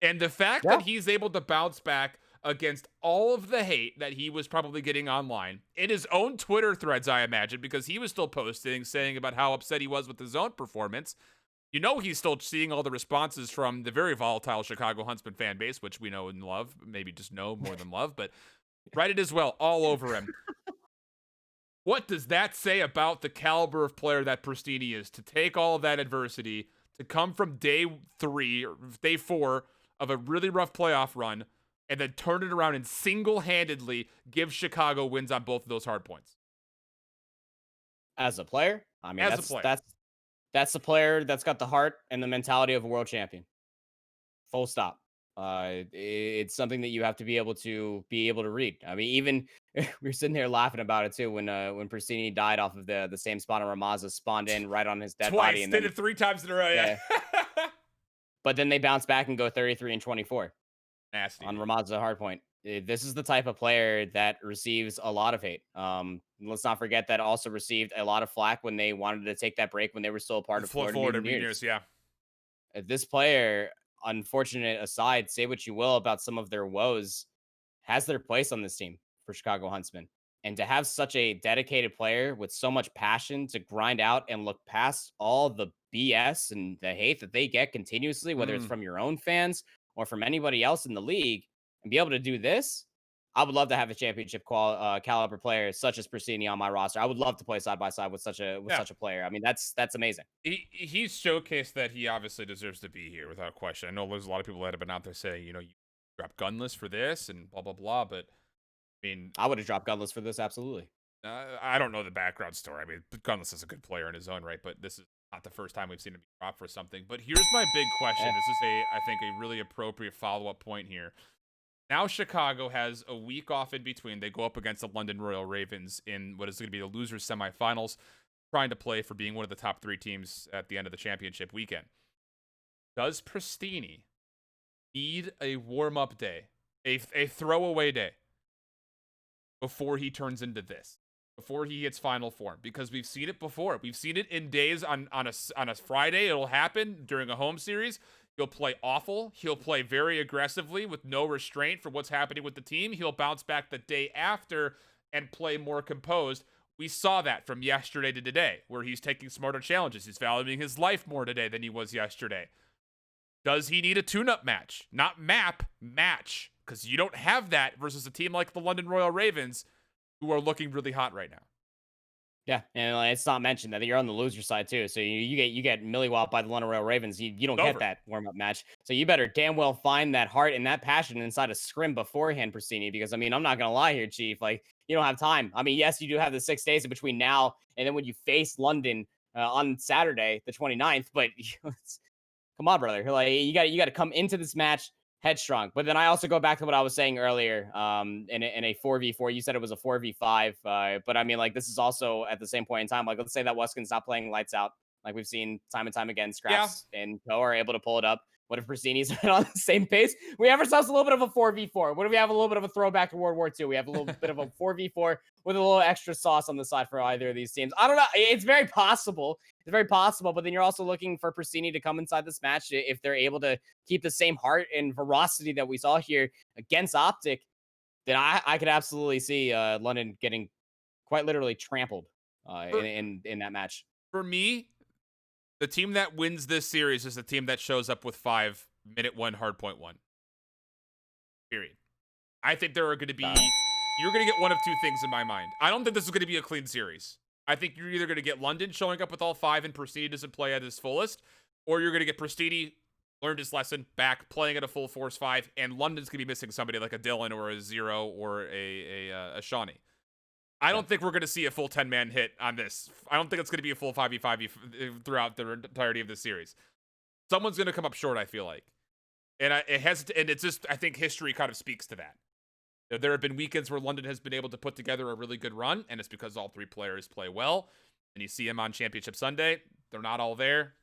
And the fact Yeah. that he's able to bounce back against all of the hate that he was probably getting online in his own Twitter threads, I imagine, because he was still posting, saying about how upset he was with his own performance. You know, he's still seeing all the responses from the very volatile Chicago Huntsman fan base, which we know and love, maybe just know more than love, but Reddit as well, all over him. What does that say about the caliber of player that Pristini is to take all of that adversity, to come from day 3 or day 4 of a really rough playoff run, and then turn it around and single-handedly give Chicago wins on both of those hard points? As a player, I mean, As a player. that's the player that's got the heart and the mentality of a world champion. Full stop. It's something that you have to be able to read. I mean, even we were sitting there laughing about it too when Pristini died off of the same spot on Ramaza spawned in right on his dead body, Twice, and did then it 3 times in a row, yeah. yeah, but then they bounce back and go 33 and 24 Nasty. on Ramaza hardpoint. This is the type of player that receives a lot of hate. Let's not forget that also received a lot of flack when they wanted to take that break when they were still a part of Florida Florida Mutineers. Mutineers, yeah. This player, unfortunate aside, say what you will about some of their woes, has their place on this team for Chicago Huntsmen. And to have such a dedicated player with so much passion to grind out and look past all the BS and the hate that they get continuously, whether it's Mm. from your own fans or from anybody else in the league, and be able to do this, I would love to have a championship caliber player such as Persini on my roster. I would love to play side by side with Yeah. such a player. I mean, that's amazing. He's showcased that he obviously deserves to be here without question. I know there's a lot of people that have been out there saying, you know, you drop gunless for this and blah blah blah, but I mean, I would have dropped Gunless for this, absolutely. I don't know the background story. I mean, Gunless is a good player in his own right, but this is not the first time we've seen him be dropped for something. But here's my big question. Yeah. This is I think a really appropriate follow up point here. Now Chicago has a week off in between. They go up against the London Royal Ravens in what is going to be the losers semifinals, trying to play for being one of the top 3 teams at the end of the championship weekend. Does Pristini need a warm-up day, a throwaway day, before he turns into this, before he hits final form? Because we've seen it before. We've seen it in days on a Friday. It'll happen during a home series. He'll play awful. He'll play very aggressively with no restraint for what's happening with the team. He'll bounce back the day after and play more composed. We saw that from yesterday to today, where he's taking smarter challenges. He's valuing his life more today than he was yesterday. Does he need a tune-up match? Not match. Because you don't have that versus a team like the London Royal Ravens, who are looking really hot right now. Yeah, and it's not mentioned that you're on the loser side too. So you get millywalloped by the London Royal Ravens. You don't get Over. that warm up match. So you better damn well find that heart and that passion inside a scrim beforehand, Pristini. Because I mean, I'm not gonna lie here, Chief. Like you don't have time. I mean, yes, you do have the 6 days in between now and then when you face London on Saturday, the 29th, but come on, brother. Like you got to come into this match headstrong. But then I also go back to what I was saying earlier. In a 4v4, you said it was a 4v5. But I mean, like this is also at the same point in time. Like let's say that Weskin's not playing lights out, like we've seen time and time again. Yeah. Scraps and Co are able to pull it up. What if Brasini's on the same pace? We have ourselves a little bit of a 4v4. What if we have a little bit of a throwback to World War II? We have a little bit of a 4v4 with a little extra sauce on the side for either of these teams. I don't know. It's very possible. It's very possible. But then you're also looking for Brasini to come inside this match if they're able to keep the same heart and ferocity that we saw here against Optic. Then I could absolutely see London getting quite literally trampled in that match. For me, the team that wins this series is the team that shows up with 5 minute 1 hardpoint 1. Period. I think there are going to be you're going to get one of two things in my mind. I don't think this is going to be a clean series. I think you're either going to get London showing up with all 5 and Pristini doesn't play at his fullest, or you're going to get Pristini learned his lesson, back playing at a full force 5, and London's going to be missing somebody like a Dylan or a Zero or a Shawnee. I don't think we're going to see a full 10-man hit on this. I don't think it's going to be a full 5v5 throughout the entirety of the series. Someone's going to come up short, I feel like. And it's just, I think history kind of speaks to that. There have been weekends where London has been able to put together a really good run, and it's because all 3 players play well. And you see them on Championship Sunday. They're not all there.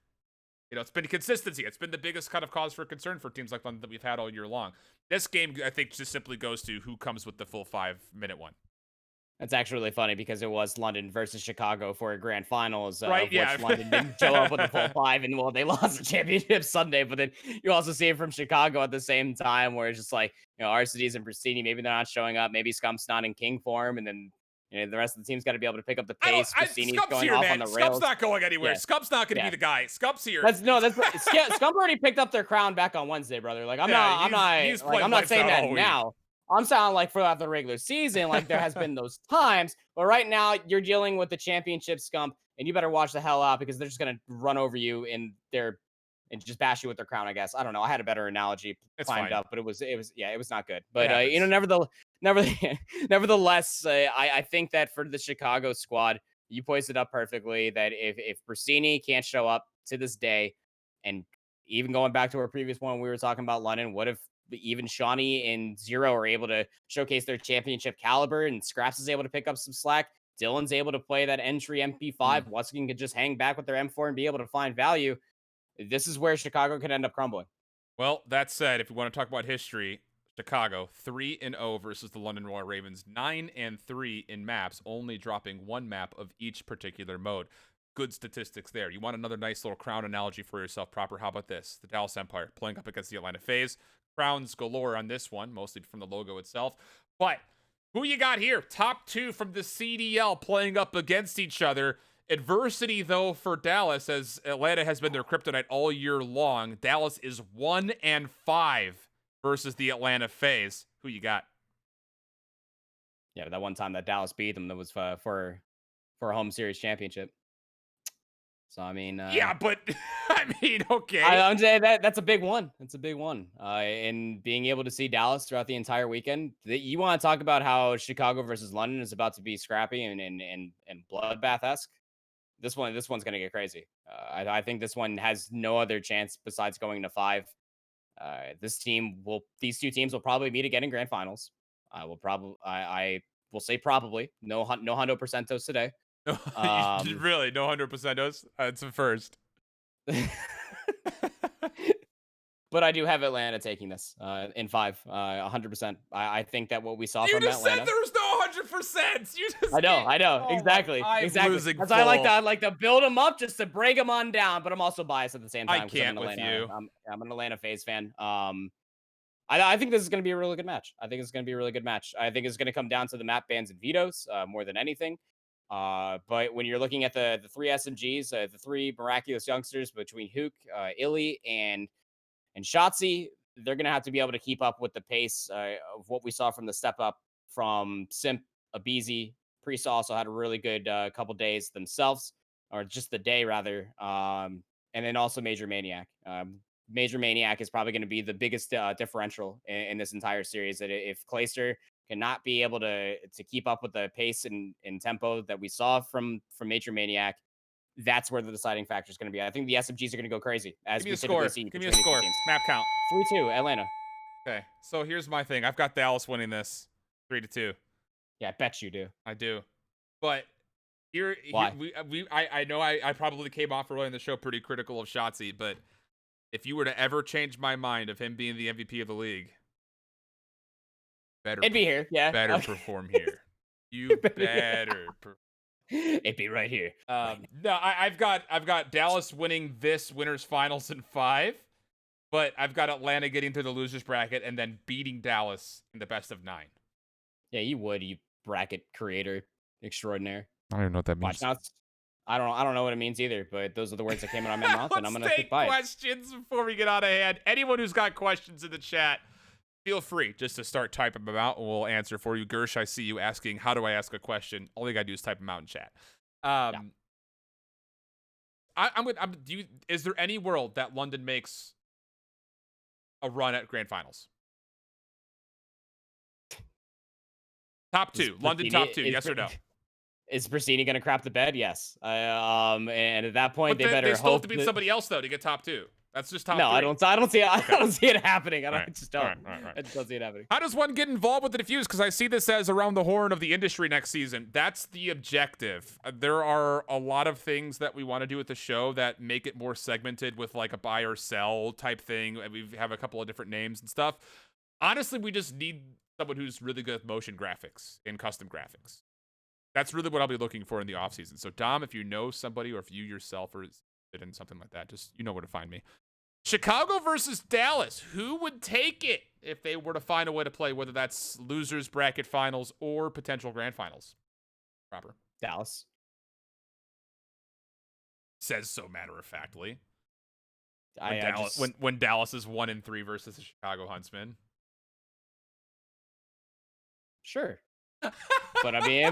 It's been consistency. It's been the biggest kind of cause for concern for teams like London that we've had all year long. This game, I think, just simply goes to who comes with the full 5-minute one. That's actually really funny because it was London versus Chicago for a grand finals, right? Yeah, which London didn't show up with the full 5, and well, they lost the championship Sunday. But then you also see it from Chicago at the same time, where it's just like RCDs and Pristini, maybe they're not showing up, maybe Scump's not in king form, and then the rest of the team's got to be able to pick up the pace. Pristini's Scump's going here, off man. on the rails. Scump's not going anywhere. Yeah. Scump's not going to be the guy. Scump's here. Scump already picked up their crown back on Wednesday, brother. Like I'm not saying that now. I'm sounding like throughout the regular season, like there has been those times, but right now you're dealing with the championship Scump, and you better watch the hell out because they're just gonna run over you and just bash you with their crown. I guess I don't know. I had a better analogy climbed up, but it was not good. But nevertheless, I think that for the Chicago squad, you poised it up perfectly. That if Brasini can't show up to this day, and even going back to our previous one, we were talking about London. What if even Shawnee and Zero are able to showcase their championship caliber, and Scraps is able to pick up some slack? Dylan's able to play that entry MP5. Weskin could just hang back with their M4 and be able to find value. This is where Chicago could end up crumbling. Well, that said, if we want to talk about history, Chicago 3-0 versus the London Royal Ravens, 9-3 in maps, only dropping 1 map of each particular mode. Good statistics there. You want another nice little crown analogy for yourself proper? How about this? The Dallas Empire playing up against the Atlanta FaZe. Crowns galore on this one, mostly from the logo itself. But who you got here? Top 2 from the CDL playing up against each other. Adversity, though, for Dallas, as Atlanta has been their kryptonite all year long. Dallas is 1-5 versus the Atlanta FaZe. Who you got? Yeah, that one time that Dallas beat them, that was for a home series championship. So I mean, yeah, but I mean, okay. I'm saying that's a big one. That's a big one. And being able to see Dallas throughout the entire weekend, you want to talk about how Chicago versus London is about to be scrappy and bloodbath-esque. This one's gonna get crazy. I think this one has no other chance besides going to 5. These 2 teams will probably meet again in grand finals. I will say probably no hundo percentos today. Really, no 100%. It's a first. But I do have Atlanta taking this in 5, 100%. I think that what we saw from Atlanta. You just said there was no 100%. You just. I know, exactly. Because I like to build them up just to break them on down, but I'm also biased at the same time. I can't with you. I'm an Atlanta FaZe fan. I think this is going to be a really good match. I think it's going to come down to the map bans and vetoes more than anything. But when you're looking at the 3 SMGs, the 3 miraculous youngsters between Hook, Illy, and Shotzi, they're going to have to be able to keep up with the pace of what we saw from the step up from Simp, Abizi. Priest also had a really good couple days themselves, or just the day rather. And then also Major Maniac. Major Maniac is probably going to be the biggest differential in this entire series. That if Clayster cannot be able to keep up with the pace and tempo that we saw from Major Maniac, that's where the deciding factor is going to be. I think the SMGs are going to go crazy, Give as me we a typically score. see Give me a between these two score. teams. Map count. 3-2, Atlanta. Okay. So here's my thing. I've got Dallas winning this 3-2. Yeah, I bet you do. I do. But Why? I know I probably came off early in the show pretty critical of Shotzi, but if you were to ever change my mind of him being the MVP of the league, it'd be here. Yeah. Better perform here. You better. It'd be right here. No, I've got Dallas winning this winners finals in 5, but I've got Atlanta getting through the losers bracket and then beating Dallas in the best of 9. Yeah, you would, you bracket creator extraordinaire. I don't even know what that means. Watch now. I don't know what it means either, but those are the words that came out of my mouth, and I'm gonna stick by it. Questions before we get out of hand. Anyone who's got questions in the chat, feel free just to start typing them out, and we'll answer for you. Gersh, I see you asking, how do I ask a question? All you gotta do is type them out in chat. Yeah. Is there any world that London makes a run at grand finals? Top 2. London top 2. Yes or no? Is Brasini going to crap the bed? Yes. And at that point, they better they still hope have to beat somebody else though to get top 2. That's just top 3. I don't see it. Okay. I don't see it happening. I just don't. Right. I just don't see it happening. How does one get involved with the Defuse? Because I see this as around the horn of the industry next season. That's the objective. There are a lot of things that we want to do with the show that make it more segmented with like a buy or sell type thing. We have a couple of different names and stuff. Honestly, we just need someone who's really good at motion graphics and custom graphics. That's really what I'll be looking for in the offseason. So, Dom, if you know somebody or if you yourself are in something like that, just you know where to find me. Chicago versus Dallas. Who would take it if they were to find a way to play, whether that's losers bracket finals or potential grand finals? Proper. Dallas. Says so matter-of-factly. When Dallas is 1-3 versus the Chicago Huntsmen. Sure. But I mean,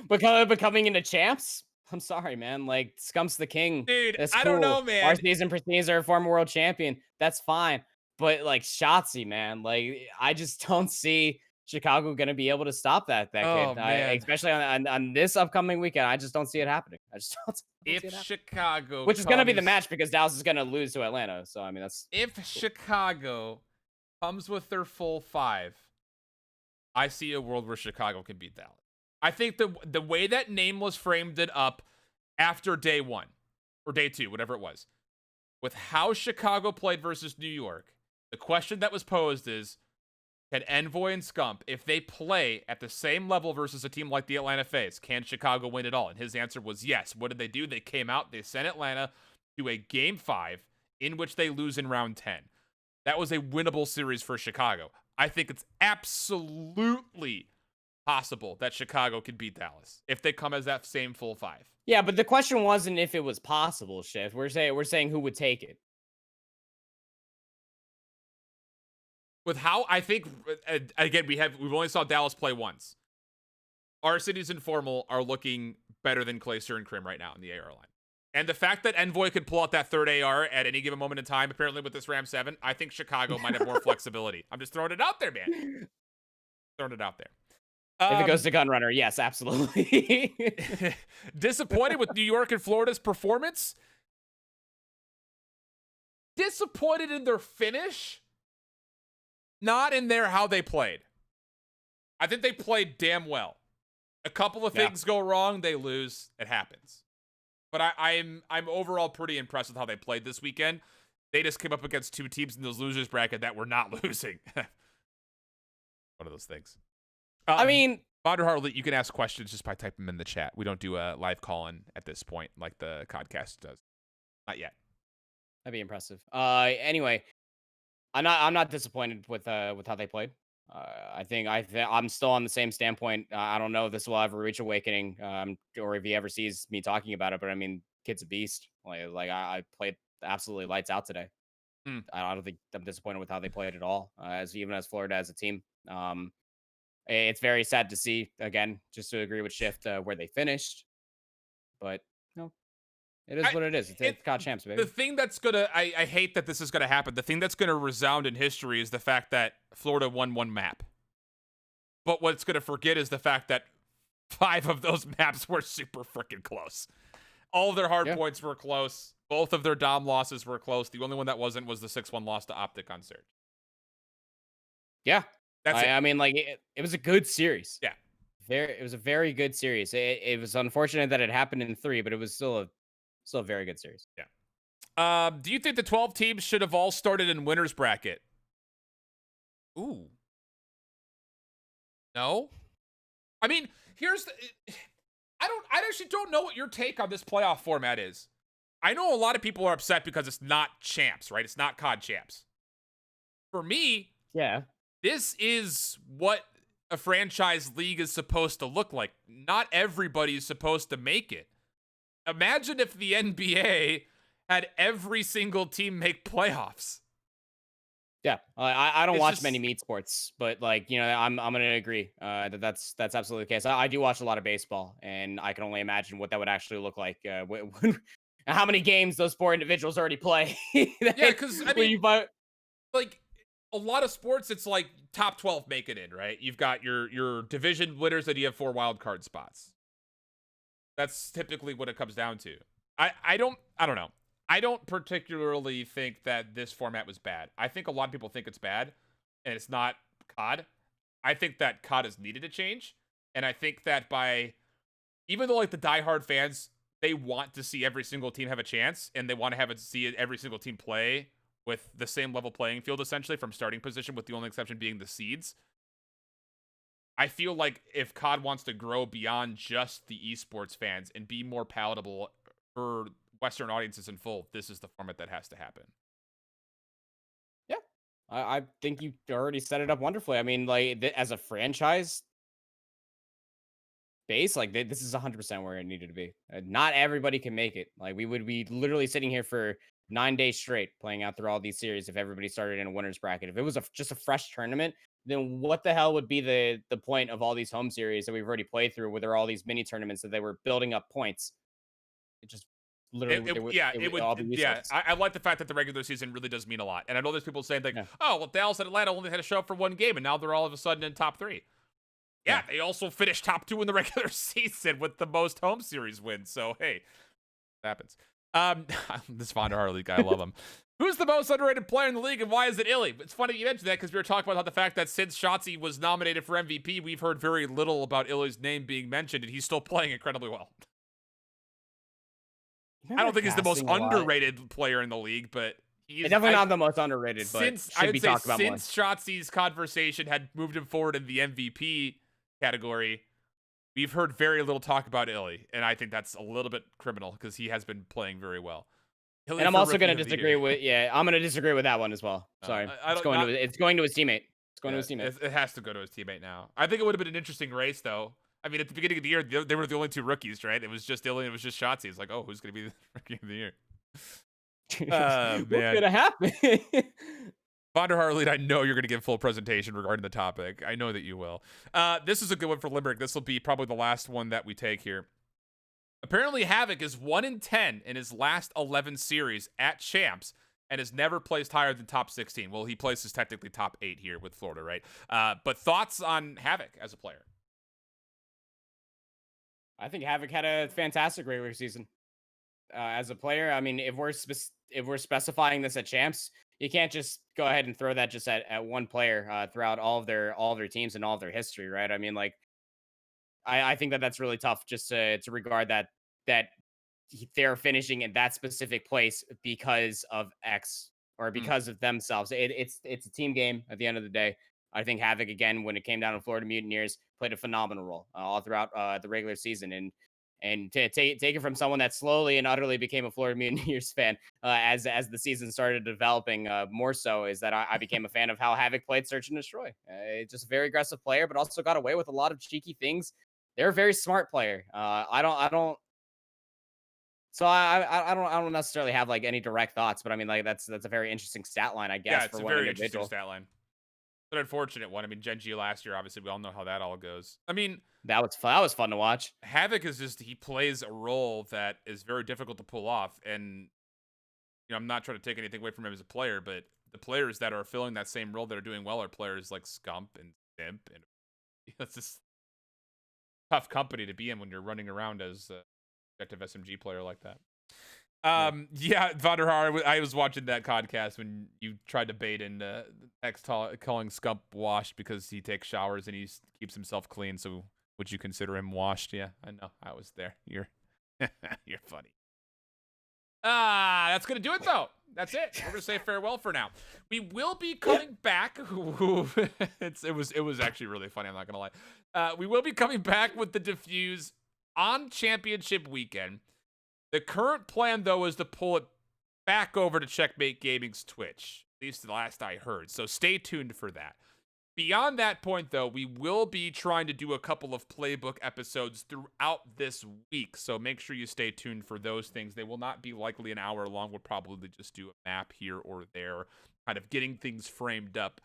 but coming into champs, I'm sorry, man. Like, Scump's the king. Dude, That's I cool. don't know, man. Arcees and Pristines are a former world champion. That's fine. But, like, Shotzi, man, like, I just don't see Chicago going to be able to stop that kid. Man. Especially on this upcoming weekend. I just don't see it happening. I just don't see it happening. Chicago Which is going to be the match because Dallas is going to lose to Atlanta. So, I mean, that's... If Chicago comes with their full 5, I see a world where Chicago can beat Dallas. I think the way that name was framed it up after day 1 or day 2, whatever it was, with how Chicago played versus New York, the question that was posed is, can ENVOY and Scump, if they play at the same level versus a team like the Atlanta FaZe, can Chicago win it all? And his answer was yes. What did they do? They came out, they sent Atlanta to a game 5 in which they lose in round 10. That was a winnable series for Chicago. I think it's absolutely possible that Chicago could beat Dallas if they come as that same full 5. Yeah, but the question wasn't if it was possible, Shift. We're saying who would take it. With how I think, again, we've only saw Dallas play once. Our cities informal are looking better than Clayster and Krim right now in the AR line. And the fact that ENVOY could pull out that third AR at any given moment in time, apparently with this Ram 7, I think Chicago might have more flexibility. I'm just throwing it out there, man. Throwing it out there. If it goes to Gunrunner, yes, absolutely. Disappointed with New York and Florida's performance? Disappointed in their finish? Not in their how they played. I think they played damn well. A couple of things go wrong, they lose. It happens. But I'm overall pretty impressed with how they played this weekend. They just came up against 2 teams in those losers bracket that were not losing. One of those things. I mean, Bonder Harley, you can ask questions just by typing them in the chat. We don't do a live call-in at this point like the podcast does. Not yet. That'd be impressive. Anyway, I'm not disappointed with how they played. I'm still on the same standpoint. I don't know if this will ever reach awakening, or if he ever sees me talking about it. But I mean, kid's a beast. Like I played absolutely lights out today. I don't think I'm disappointed with how they played at all. Even as Florida as a team. It's very sad to see, again, just to agree with Shift, where they finished. But, no, it is what it is. It's COD champs, baby. The thing that's going to... I hate that this is going to happen. The thing that's going to resound in history is the fact that Florida won 1 map. But what's going to forget is the fact that 5 of those maps were super freaking close. All of their hard Yeah. points were close. Both of their Dom losses were close. The only one that wasn't was the 6-1 loss to Optic on Surge. Yeah. That's it. I mean, like, it was a good series. Yeah. It was a very good series. It was unfortunate that it happened in 3, but it was still a very good series. Yeah. Do you think the 12 teams should have all started in winner's bracket? Ooh. No? I mean, here's the... I actually don't know what your take on this playoff format is. I know a lot of people are upset because it's not champs, right? It's not COD champs. For me, Yeah. this is what a franchise league is supposed to look like. Not everybody is supposed to make it. Imagine if the NBA had every single team make playoffs. Yeah, I don't It's watch just- many meat sports, but like, you know, I'm gonna agree that's absolutely the case. I do watch a lot of baseball, and I can only imagine what that would actually look like. How many games those 4 individuals already play? Yeah, because I mean, you buy, like a lot of sports, it's like top 12 make it in, right? You've got your division winners, and you have 4 wild card spots. That's typically what it comes down to. I don't know. I don't particularly think that this format was bad. I think a lot of people think it's bad, and it's not COD. I think that COD is needed to change, and I think that even though like the diehard fans, they want to see every single team have a chance, and they want to see every single team play with the same level playing field, essentially, from starting position, with the only exception being the seeds. I feel like if COD wants to grow beyond just the esports fans and be more palatable for Western audiences in full, this is the format that has to happen. yeah, I think you already set it up wonderfully. I mean, like, as a franchise base, like, this is 100% where it needed to be. Not everybody can make it. Like, we would be literally sitting here for 9 days straight playing out through all these series if everybody started in a winner's bracket. If it was just a fresh tournament, then what the hell would be the point of all these home series that we've already played through, where there are all these mini tournaments that they were building up points? It just literally it would all be useless. I like the fact that the regular season really does mean a lot. And I know there's people saying like, Yeah. oh, well, Dallas and Atlanta only had to show up for one game, and now they're all of a sudden in top 3. Yeah, they also finished top 2 in the regular season with the most home series wins. So hey, it happens. This Vonda Harley guy, I love him. Who's the most underrated player in the league, and why is it Illy? It's funny you mentioned that, because we were talking about how the fact that since Shotzi was nominated for MVP, we've heard very little about Illy's name being mentioned, and he's still playing incredibly well. I don't think he's the most underrated player in the league, but he's definitely not the most underrated. But since should be talked about more. Since Shotzi's conversation had moved him forward in the MVP category, we've heard very little talk about Illy, and I think that's a little bit criminal because he has been playing very well. And I'm also going to disagree with I'm going to disagree with that one as well. Sorry, it's going to his teammate. It's going to his teammate. It has to go to his teammate now. I think it would have been an interesting race, though. I mean, at the beginning of the year, they were the only 2 rookies, right? It was just Illy and it was just Shotzi. It's like, oh, who's going to be the rookie of the year? What's going to happen? Vonda Harley, I know you're going to give full presentation regarding the topic. I know that you will. This is a good one for Limerick. This will be probably the last one that we take here. Apparently, Havoc is 1-10 in his last 11 series at Champs and has never placed higher than top 16. Well, he places technically top 8 here with Florida, right? But thoughts on Havoc as a player? I think Havoc had a fantastic regular season. As a player, I mean, if we're specifying this at Champs, you can't just go ahead and throw that just at one player throughout all of their teams and all of their history, right? I mean, like, I think that's really tough just to regard that they're finishing in that specific place because of X or because of themselves. It's a team game at the end of the day. I think Havoc, again, when it came down to Florida Mutineers, played a phenomenal role all throughout the regular season. And to take it from someone that slowly and utterly became a Florida Mutineers fan as the season started developing more so, is that I became a fan of how Havoc played Search and Destroy. Just a very aggressive player, but also got away with a lot of cheeky things. They're a very smart player. I don't necessarily have like any direct thoughts, but I mean, like, that's a very interesting stat line, I guess. Yeah, it's for a one very individual. interesting stat line. An unfortunate one. I mean, Gen G last year, obviously, we all know how that all goes. I mean, that was fun to watch. Havoc is just, he plays a role that is very difficult to pull off, and you know, I'm not trying to take anything away from him as a player, but the players that are filling that same role that are doing well are players like Scump and Simp and That's just tough company to be in when you're running around as a objective SMG player like that. Yeah, Vanderhaar, I was watching that podcast when you tried to bait in X calling Scump washed because he takes showers and he keeps himself clean. So would you consider him washed? Yeah, I know. I was there. You're you're funny. That's gonna do it though. That's it. We're gonna say farewell for now. We will be coming back. It was actually really funny. I'm not gonna lie. We will be coming back with the Defuse on championship weekend. The current plan, though, is to pull it back over to Checkmate Gaming's Twitch, at least the last I heard. So stay tuned for that. Beyond that point, though, we will be trying to do a couple of playbook episodes throughout this week. So make sure you stay tuned for those things. They will not be likely an hour long. We'll probably just do a map here or there, kind of getting things framed up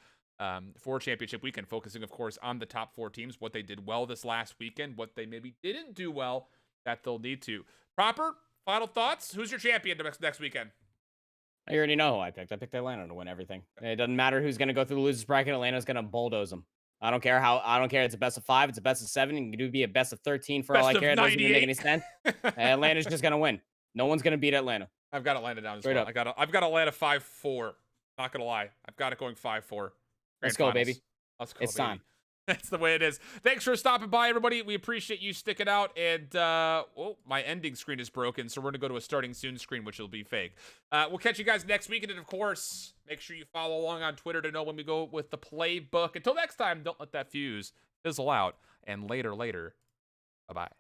for championship weekend, focusing, of course, on the top 4 teams, what they did well this last weekend, what they maybe didn't do well that they'll need to. Proper? Final thoughts? Who's your champion next weekend? I already know who I picked. I picked Atlanta to win everything. It doesn't matter who's going to go through the losers bracket. Atlanta's going to bulldoze them. I don't care it's a best of 5. It's a best of 7. It can be a best of 13 for all I care. It doesn't even make any sense. Atlanta's just going to win. No one's going to beat Atlanta. I've got Atlanta down as well. I've got Atlanta 5-4. Not going to lie. I've got it going 5-4. Let's go, baby. Let's go, it's baby. time. That's the way it is. Thanks for stopping by, everybody. We appreciate you sticking out. And, my ending screen is broken, so we're going to go to a starting soon screen, which will be fake. We'll catch you guys next week. And, of course, make sure you follow along on Twitter to know when we go with the playbook. Until next time, don't let that fuse fizzle out. And later. Bye-bye.